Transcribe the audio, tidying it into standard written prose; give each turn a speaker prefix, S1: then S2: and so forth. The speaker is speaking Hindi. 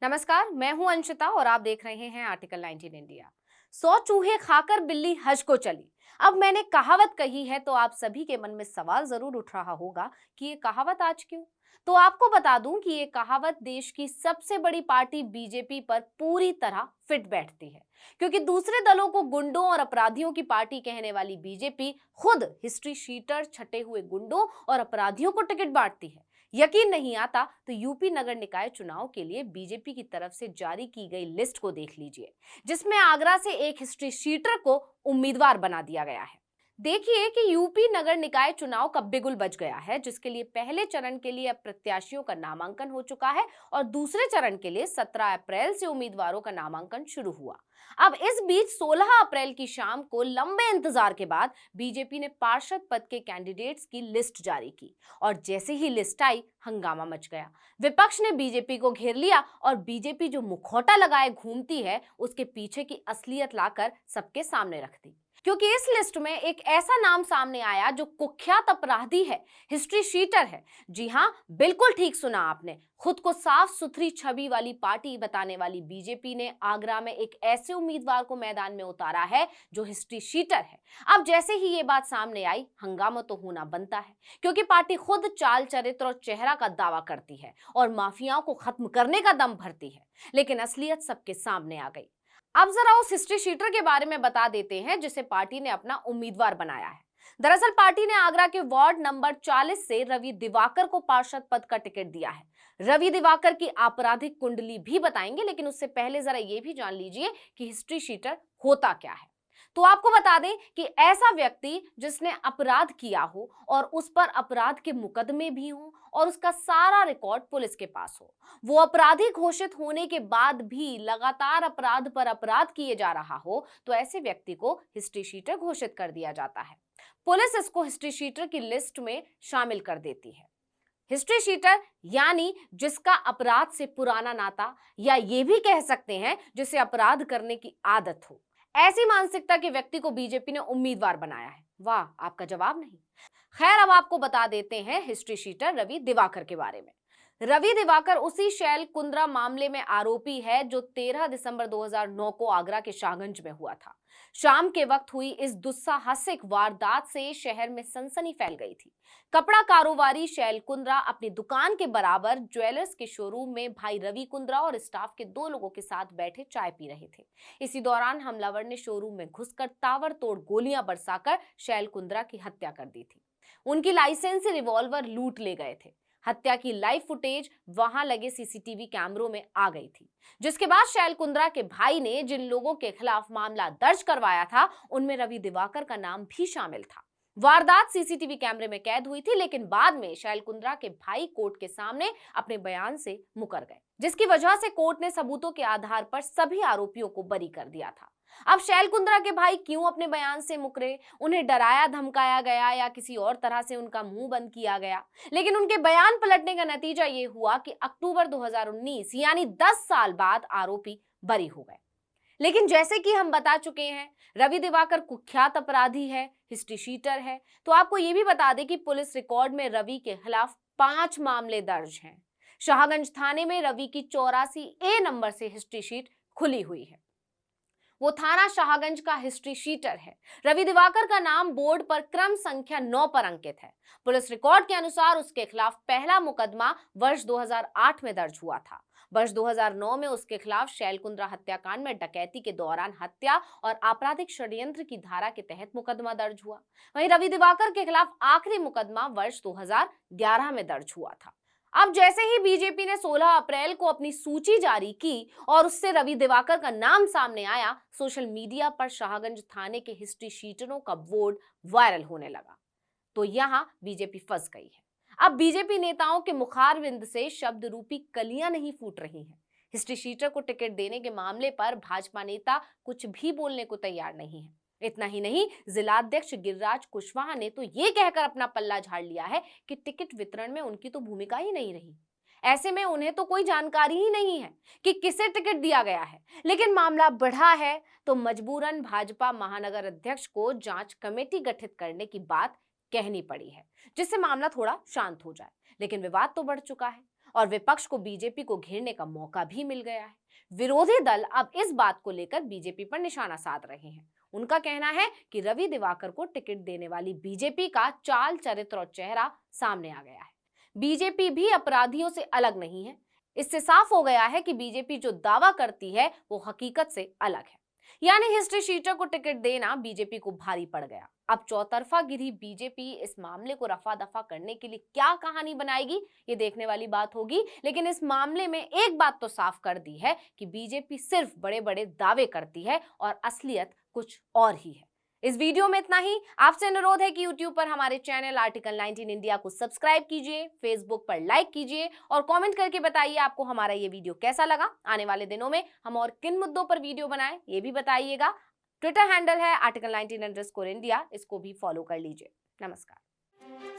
S1: नमस्कार, मैं हूं अंशिता और आप देख रहे हैं आर्टिकल 19 इंडिया। 100 चूहे खाकर बिल्ली हज को चली। अब मैंने कहावत कही है तो आप सभी के मन में सवाल जरूर उठ रहा होगा कि ये कहावत आज क्यों। तो आपको बता दूं कि ये कहावत देश की सबसे बड़ी पार्टी बीजेपी पर पूरी तरह फिट बैठती है, क्योंकि दूसरे दलों को गुंडों और अपराधियों की पार्टी कहने वाली बीजेपी खुद हिस्ट्री शीटर, छटे हुए गुंडों और अपराधियों को टिकट बांटती है। यकीन नहीं आता तो यूपी नगर निकाय चुनाव के लिए बीजेपी की तरफ से जारी की गई लिस्ट को देख लीजिए, जिसमें आगरा से एक हिस्ट्री शीटर को उम्मीदवार बना दिया गया है। देखिए कि यूपी नगर निकाय चुनाव का बिगुल बज गया है, जिसके लिए पहले चरण के लिए अब प्रत्याशियों का नामांकन हो चुका है और दूसरे चरण के लिए 17 अप्रैल से उम्मीदवारों का नामांकन शुरू हुआ। अब इस बीच 16 अप्रैल की शाम को लंबे इंतजार के बाद बीजेपी ने पार्षद पद के कैंडिडेट्स की लिस्ट जारी की और जैसे ही लिस्ट आई, हंगामा मच गया। विपक्ष ने बीजेपी को घेर लिया और बीजेपी जो मुखौटा लगाए घूमती है, उसके पीछे की असलियत लाकर सबके सामने रख दी। क्योंकि इस लिस्ट में एक ऐसा नाम सामने आया जो कुख्यात अपराधी है, हिस्ट्री शीटर है। जी हां, बिल्कुल ठीक सुना आपने। खुद को साफ सुथरी छवि वाली पार्टी बताने वाली बीजेपी ने आगरा में एक ऐसे उम्मीदवार को मैदान में उतारा है जो हिस्ट्री शीटर है। अब जैसे ही ये बात सामने आई, हंगामा तो होना बनता है, क्योंकि पार्टी खुद चाल, चरित्र और चेहरा का दावा करती है और माफियाओं को खत्म करने का दम भरती है, लेकिन असलियत सबके सामने आ गई। अब जरा उस हिस्ट्री शीटर के बारे में बता देते हैं जिसे पार्टी ने अपना उम्मीदवार बनाया है। दरअसल पार्टी ने आगरा के वार्ड नंबर 40 से रवि दिवाकर को पार्षद पद का टिकट दिया है। रवि दिवाकर की आपराधिक कुंडली भी बताएंगे, लेकिन उससे पहले जरा ये भी जान लीजिए कि हिस्ट्री शीटर होता क्या है। तो आपको बता दें कि ऐसा व्यक्ति जिसने अपराध किया हो और उस पर अपराध के मुकदमे भी हो और उसका सारा रिकॉर्ड पुलिस के पास हो, वो अपराधी घोषित होने के बाद भी लगातार अपराध पर अपराध किए जा रहा हो, तो ऐसे व्यक्ति को हिस्ट्री शीटर घोषित कर दिया जाता है। पुलिस इसको हिस्ट्री शीटर की लिस्ट में शामिल कर देती है। हिस्ट्री शीटर यानी जिसका अपराध से पुराना नाता, या ये भी कह सकते हैं जिसे अपराध करने की आदत हो। ऐसी मानसिकता के व्यक्ति को बीजेपी ने उम्मीदवार बनाया है। वाह, आपका जवाब नहीं। खैर, अब आपको बता देते हैं हिस्ट्री शीटर रवि दिवाकर के बारे में। रवि दिवाकर उसी शैल कुंद्रा मामले में आरोपी है जो 13 दिसंबर 2009 को आगरा के शाहगंज में हुआ था। शाम के वक्त हुई इस दुस्साहसिक वारदात से शहर में सनसनी फैल गई थी। कपड़ा कारोबारी शैल कुंद्रा अपनी दुकान के बराबर ज्वेलर्स के शोरूम में भाई रवि कुंद्रा और स्टाफ के 2 लोगों के साथ बैठे चाय पी रहे थे। इसी दौरान हमलावर ने शोरूम में घुसकर ताबड़तोड़ गोलियां बरसाकर शैल कुंद्रा की हत्या कर दी थी। उनकी लाइसेंसी रिवॉल्वर लूट ले गए थे। हत्या की लाइव फुटेज वहां लगे सीसीटीवी कैमरों में आ गई थी, जिसके बाद शैल कुंद्रा के भाई ने जिन लोगों के खिलाफ मामला दर्ज करवाया था, उनमें रवि दिवाकर का नाम भी शामिल था। वारदात सीसीटीवी कैमरे में कैद हुई थी, लेकिन बाद में शैल कुंद्रा के भाई कोर्ट के सामने अपने बयान से मुकर गए, जिसकी वजह से कोर्ट ने सबूतों के आधार पर सभी आरोपियों को बरी कर दिया था। अब शैल कुंद्रा के भाई क्यों अपने बयान से मुकरे? उन्हें डराया धमकाया गया या किसी और तरह से उनका मुंह बंद किया गया? लेकिन उनके बयान पलटने का नतीजा ये हुआ कि अक्टूबर 2019 यानी 10 साल बाद आरोपी बरी हो गए। लेकिन जैसे कि हम बता चुके हैं, रवि दिवाकर कुख्यात अपराधी है, हिस्ट्री शीटर है। तो आपको ये भी बता दें कि पुलिस रिकॉर्ड में रवि के खिलाफ 5 मामले दर्ज हैं। शाहगंज थाने में रवि की 84A नंबर से हिस्ट्री शीट खुली हुई है। वो थाना शाहगंज का हिस्ट्री शीटर है। रवि दिवाकर का नाम बोर्ड पर क्रम संख्या 9 पर अंकित है। पुलिस रिकॉर्ड के अनुसार उसके खिलाफ पहला मुकदमा वर्ष 2008 में दर्ज हुआ था। वर्ष 2009 में उसके खिलाफ शैल कुंद्रा हत्याकांड में डकैती के दौरान हत्या और आपराधिक षड्यंत्र की धारा के तहत मुकदमा दर्ज हुआ। वहीं रवि दिवाकर के खिलाफ आखिरी मुकदमा वर्ष 2011 में दर्ज हुआ था। अब जैसे ही बीजेपी ने 16 अप्रैल को अपनी सूची जारी की और उससे रवि दिवाकर का नाम सामने आया, सोशल मीडिया पर शाहगंज थाने के हिस्ट्री शीटरों का वोट वायरल होने लगा। तो यहां बीजेपी फंस गई है। अब बीजेपी नेताओं के मुखारविंद से शब्द रूपी कलियां नहीं फूट रही हैं। हिस्ट्री शीटर को टिकट देने के मामले पर भाजपा नेता कुछ भी बोलने को तैयार नहीं है। इतना ही नहीं, जिलाध्यक्ष गिरिराज कुशवाहा ने तो ये कहकर अपना पल्ला झाड़ लिया है कि टिकट वितरण में उनकी तो भूमिका ही नहीं रही। ऐसे में उन्हें तो कोई जानकारी ही नहीं है कि किसे टिकट दिया गया है। लेकिन मामला बढ़ा है तो मजबूरन भाजपा महानगर अध्यक्ष को जांच कमेटी गठित करने की बात कहनी पड़ी है, जिससे मामला थोड़ा शांत हो जाए। लेकिन विवाद तो बढ़ चुका है। और विपक्ष को बीजेपी को घेरने का मौका भी मिल गया है। विरोधी दल अब इस बात को लेकर बीजेपी पर निशाना साध रहे हैं। उनका कहना है कि रवि दिवाकर को टिकट देने वाली बीजेपी का चाल, चरित्र और चेहरा सामने आ गया है। बीजेपी भी अपराधियों से अलग नहीं है। इससे साफ हो गया है कि बीजेपी जो दावा करती है वो हकीकत से अलग है। यानी हिस्ट्री शीटर को टिकट देना बीजेपी को भारी पड़ गया। अब चौतरफा गिरी बीजेपी इस मामले को रफा दफा करने के लिए क्या कहानी बनाएगी, ये देखने वाली बात होगी। लेकिन इस मामले में एक बात तो साफ कर दी है कि बीजेपी सिर्फ बड़े बड़े दावे करती है और असलियत कुछ और ही है। इस वीडियो में इतना ही। आपसे अनुरोध है कि YouTube पर हमारे चैनल आर्टिकल 19 इंडिया को सब्सक्राइब कीजिए, Facebook पर लाइक कीजिए और कमेंट करके बताइए आपको हमारा ये वीडियो कैसा लगा। आने वाले दिनों में हम और किन मुद्दों पर वीडियो बनाएं ये भी बताइएगा। ट्विटर हैंडल है article19_India, इसको भी फॉलो कर लीजिए। नमस्कार।